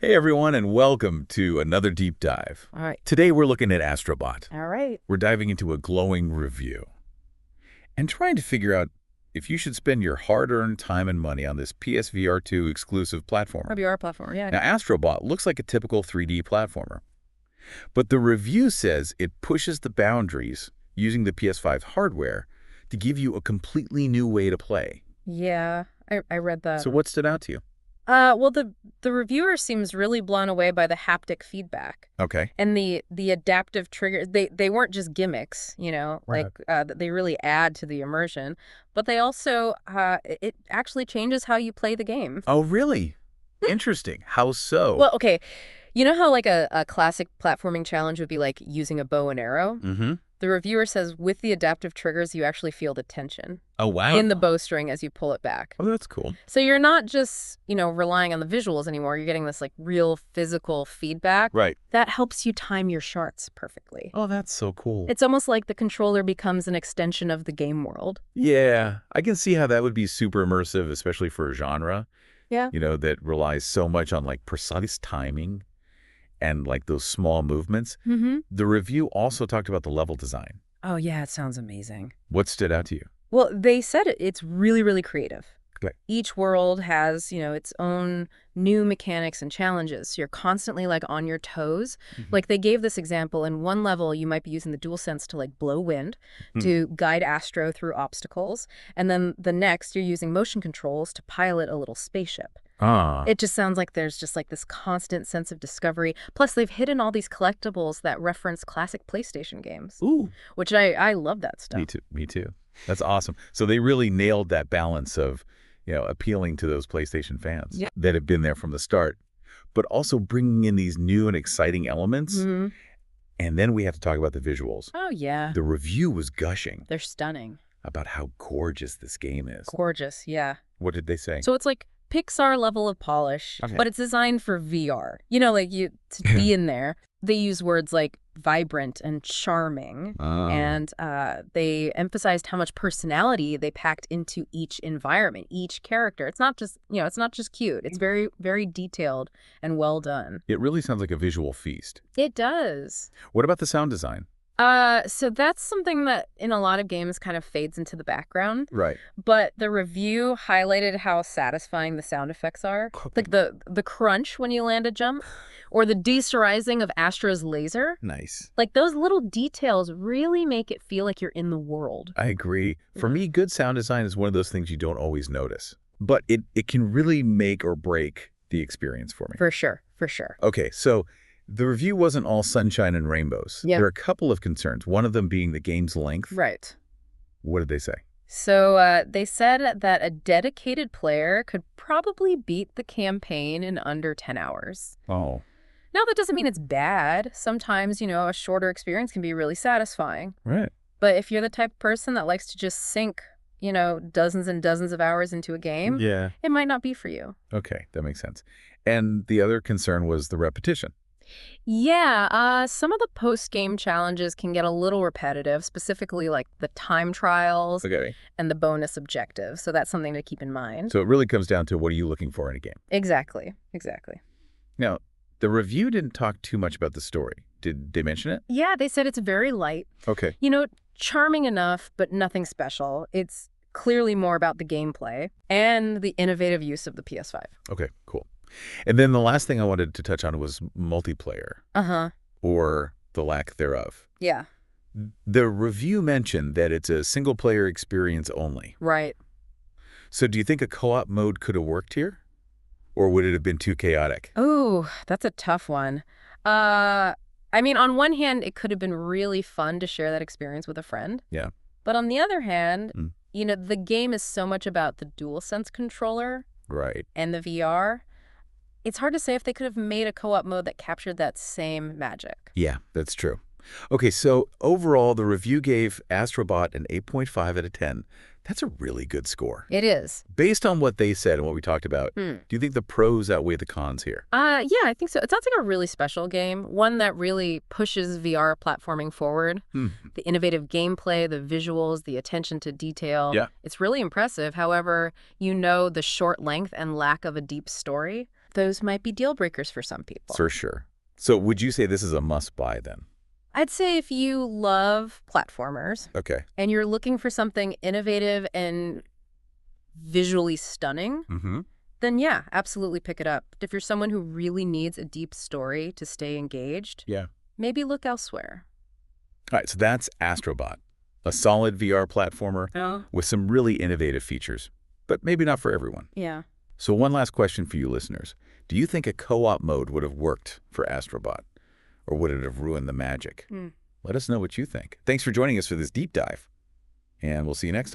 Hey everyone, and welcome to another deep dive. All right. Today we're looking at Astro Bot. All right. We're diving into a glowing review and trying to figure out if you should spend your hard-earned time and money on this PSVR 2 exclusive platformer. VR platform, yeah. Now, Astro Bot looks like a typical 3D platformer, but the review says it pushes the boundaries using the PS5 hardware to give you a completely new way to play. Yeah, I read that. So what stood out to you? Well, the reviewer seems really blown away by the haptic feedback Okay. and the adaptive triggers. They weren't just gimmicks, Right. they really add to the immersion, but they also it actually changes how you play the game. Oh, really? Interesting. How so? Well, okay, you know how like a classic platforming challenge would be like using a bow and arrow? Mm-hmm. The reviewer says with the adaptive triggers, you actually feel the tension Oh, wow. in the bowstring as you pull it back. Oh, that's cool. So you're not just, relying on the visuals anymore. You're getting this like real physical feedback Right. that helps you time your shots perfectly. Oh, that's so cool. It's almost like the controller becomes an extension of the game world. Yeah, I can see how that would be super immersive, especially for a genre, Yeah. that relies so much on like precise timing and like those small movements. Mm-hmm. The review also talked about the level design. Oh, yeah, it sounds amazing. What stood out to you? Well, they said it's really, really creative. Okay. Each world has, its own new mechanics and challenges. So you're constantly like on your toes. Like they gave this example in one level, you might be using the DualSense to like blow wind to guide Astro through obstacles. And then the next, you're using motion controls to pilot a little spaceship. Ah, It just sounds like there's just like this constant sense of discovery. Plus, they've hidden all these collectibles that reference classic PlayStation games, ooh, which I love that stuff. me too. Me too. That's awesome. So they really nailed that balance of, appealing to those PlayStation fans Yeah. that have been there from the start, but also bringing in these new and exciting elements. Mhm. And then we have to talk about the visuals. Oh, yeah. The review was gushing They're stunning. about how gorgeous this game is. Gorgeous, yeah. What did they say? So it's like Pixar level of polish, Okay. but it's designed for VR. To be in there. They use words like vibrant and charming, and they emphasized how much personality they packed into each environment, each character. It's not just cute. It's very, very detailed and well done. It really sounds like a visual feast. It does. What about the sound design? So that's something that in a lot of games kind of fades into the background. Right. But the review highlighted how satisfying the sound effects are. Like the crunch when you land a jump, or the desorizing of Astro's laser. Nice. Like those little details really make it feel like you're in the world. I agree. For me, good sound design is one of those things you don't always notice. But it can really make or break the experience for me. For sure, for sure. Okay, so the review wasn't all sunshine and rainbows. Yeah. There are a couple of concerns, one of them being the game's length. Right. What did they say? So they said that a dedicated player could probably beat the campaign in under 10 hours. Oh, Now, that doesn't mean it's bad. Sometimes, a shorter experience can be really satisfying. right. But if you're the type of person that likes to just sink, dozens and dozens of hours into a game, Yeah. it might not be for you. Okay, that makes sense. And the other concern was the repetition. Yeah, some of the post-game challenges can get a little repetitive, specifically like the time trials Okay. and the bonus objectives. So that's something to keep in mind. So it really comes down to what are you looking for in a game? Exactly, exactly. Now, the review didn't talk too much about the story. Did they mention it? Yeah, they said it's very light. Okay. Charming enough, but nothing special. It's clearly more about the gameplay and the innovative use of the PS5. Okay, cool. And then the last thing I wanted to touch on was multiplayer, Uh-huh. or the lack thereof. Yeah, The review mentioned that it's a single-player experience only. right. So do you think a co-op mode could have worked here? Or would it have been too chaotic? Ooh, that's a tough one. On one hand, it could have been really fun to share that experience with a friend. Yeah. But on the other hand, Mm. the game is so much about the DualSense controller Right. and the VR. It's hard to say if they could have made a co-op mode that captured that same magic. Yeah, that's true. Okay, so overall, the review gave Astro Bot an 8.5 out of 10. That's a really good score. It is. Based on what they said and what we talked about, Hmm. do you think the pros outweigh the cons here? Yeah, I think so. It sounds like a really special game, one that really pushes VR platforming forward. Hmm. The innovative gameplay, the visuals, the attention to detail. Yeah. It's really impressive. However, the short length and lack of a deep story, those might be deal breakers for some people. For sure. So would you say this is a must-buy then? I'd say if you love platformers Okay. and you're looking for something innovative and visually stunning, then yeah, absolutely pick it up. But if you're someone who really needs a deep story to stay engaged, maybe look elsewhere. All right, so that's Astro Bot, a solid VR platformer with some really innovative features, but maybe not for everyone. Yeah. So one last question for you listeners. Do you think a co-op mode would have worked for Astro Bot, or would it have ruined the magic? Let us know what you think. Thanks for joining us for this deep dive, and we'll see you next time.